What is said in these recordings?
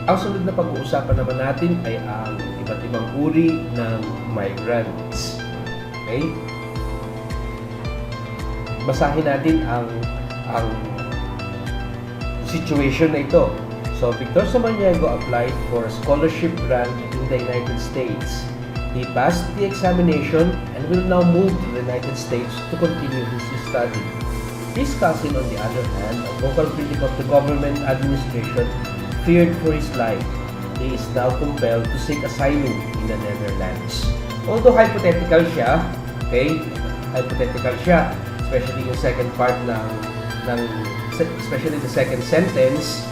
Ang sunod na pag-uusapan naman natin ay ang iba't ibang uri ng migrants. Okay? Basahin natin ang situation na ito. So, Victor Samaniego applied for a scholarship grant in the United States. He passed the examination and will now move to the United States to continue his study. His cousin, on the other hand, a vocal critic of the government administration, feared for his life. He is now compelled to seek asylum in the Netherlands. Although hypothetical siya, okay, hypothetical siya, especially yung second part especially the second sentence,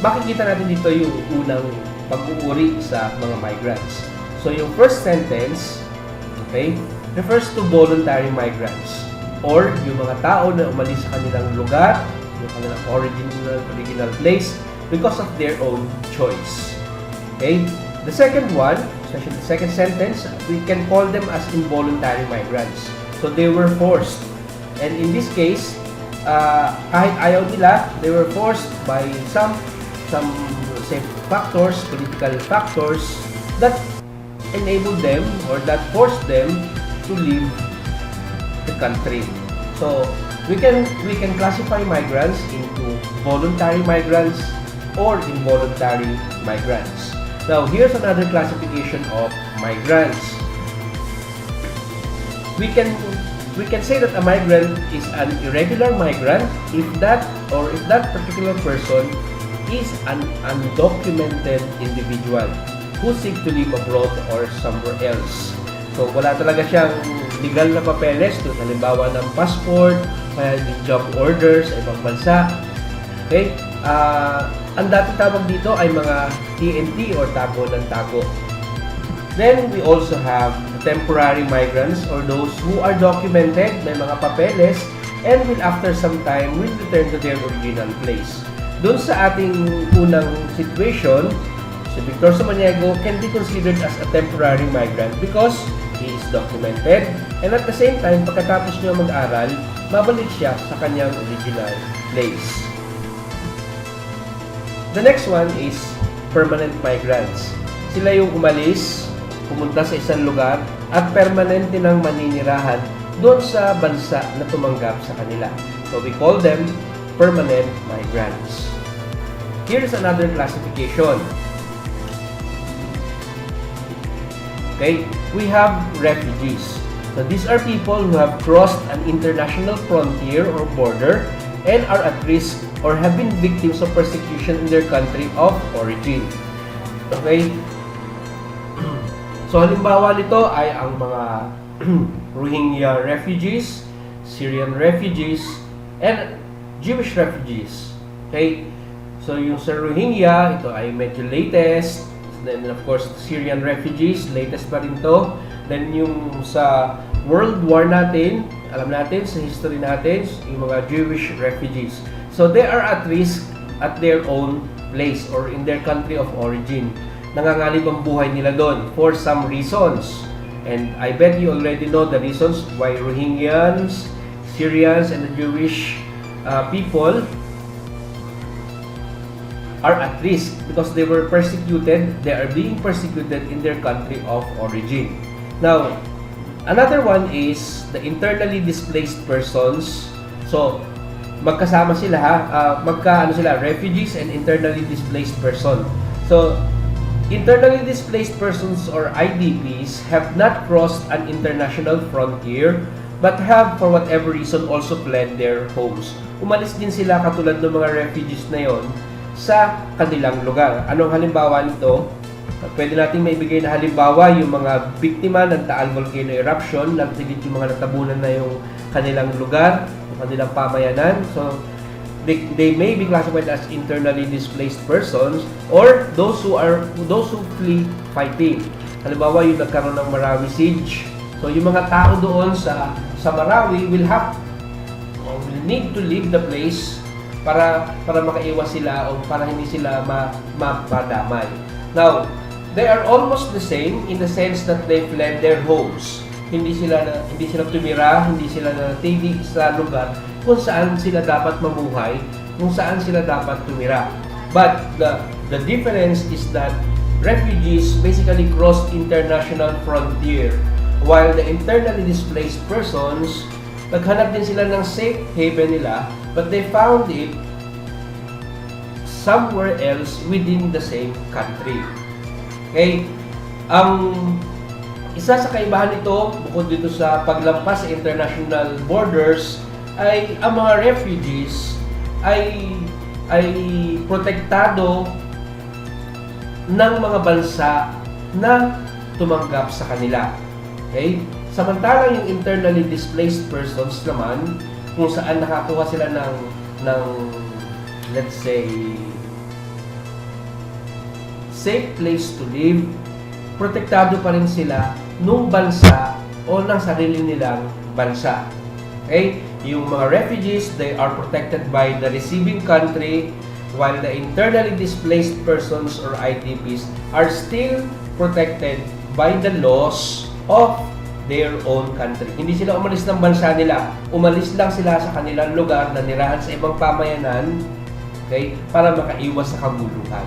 makikita natin dito yung unang pag-uuri sa mga migrants. So yung first sentence, okay, refers to voluntary migrants or yung mga tao na umalis sa kanilang lugar, yung kanilang original place because of their own choice. Okay? The second one, especially the second sentence, we can call them as involuntary migrants. So they were forced. And in this case, kahit ayaw nila, they were forced by some say factors, political factors that enabled them or that forced them to leave the country. So we can classify migrants into voluntary migrants or involuntary migrants. Now here's another classification of migrants. We can say that a migrant is an irregular migrant if that particular person is an undocumented individual who seek to live abroad or somewhere else. So wala talaga siyang legal na papeles, halimbawa ng passport, kaya yung job orders sa ibang bansa. Okay? Ang dati tawag dito ay mga TNT or tago ng tago. Then we also have temporary migrants or those who are documented, may mga papeles, and will after some time will return to their original place. Doon sa ating unang situation, si Victor Samaniego can be considered as a temporary migrant because he is documented and at the same time, pagkatapos niya mag-aral, babalik siya sa kanyang original place. The next one is permanent migrants. Sila yung umalis, pumunta sa isang lugar at permanente nang maninirahan doon sa bansa na tumanggap sa kanila. So we call them permanent migrants. Here is another classification. Okay, we have refugees. So these are people who have crossed an international frontier or border and are at risk or have been victims of persecution in their country of origin. Okay? So halimbawa nito ay ang mga Rohingya refugees, Syrian refugees, and Jewish refugees. Okay? So yung sa Rohingya, ito ay medyo latest. Then of course, Syrian refugees, latest pa rin to. Then yung sa World War natin, alam natin sa history natin, yung mga Jewish refugees. So they are at risk at their own place or in their country of origin. Nanganganib ang buhay nila doon for some reasons. And I bet you already know the reasons why Rohingyans, Syrians, and the Jewish people are at risk because they were persecuted. They are being persecuted in their country of origin. Now, another one is the internally displaced persons. So, magkasama sila refugees and internally displaced person. So, internally displaced persons or IDPs have not crossed an international frontier but have for whatever reason also fled their homes. Umalis din sila katulad ng mga refugees na yon sa kanilang lugar. Anong halimbawa nito? Pwede nating maibigay na halimbawa yung mga biktima ng Taal Volcano Eruption, nagtigit yung mga natabunan na yung kanilang lugar, yung kanilang pamayanan. So, they may be classified as internally displaced persons or those who flee fighting. Halimbawa, yung nagkaroon ng Marawi siege. So, yung mga tao doon sa Marawi will need to leave the place para makaiwas sila o para hindi sila mapadamay. Now, they are almost the same in the sense that they fled their homes. Hindi sila tumira, hindi sila nanatili sa lugar kung saan sila dapat mamuhay, kung saan sila dapat tumira. But the difference is that refugees basically crossed international frontier, while the internally displaced persons, naghanap din sila ng safe haven nila, but they found it somewhere else within the same country. Okay? Ang isa sa kaibahan nito, bukod dito sa paglampas sa international borders, ay ang mga refugees ay protektado ng mga bansa na tumanggap sa kanila. Okay? Samantalang yung internally displaced persons naman, kung saan nakakuha sila ng let's say safe place to live, protektado pa rin sila nung bansa o ng sarili nilang bansa. Okay? Yung mga refugees, they are protected by the receiving country, while the internally displaced persons or IDPs are still protected by the laws of their own country. Hindi sila umalis ng bansa nila. Umalis lang sila sa kanilang lugar na nirahan sa ibang pamayanan, okay, para makaiwas sa kaguluhan.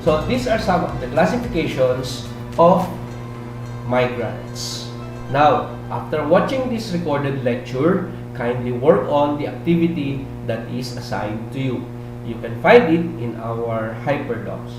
So, these are some of the classifications of migrants. Now, after watching this recorded lecture, kindly work on the activity that is assigned to you. You can find it in our HyperDocs.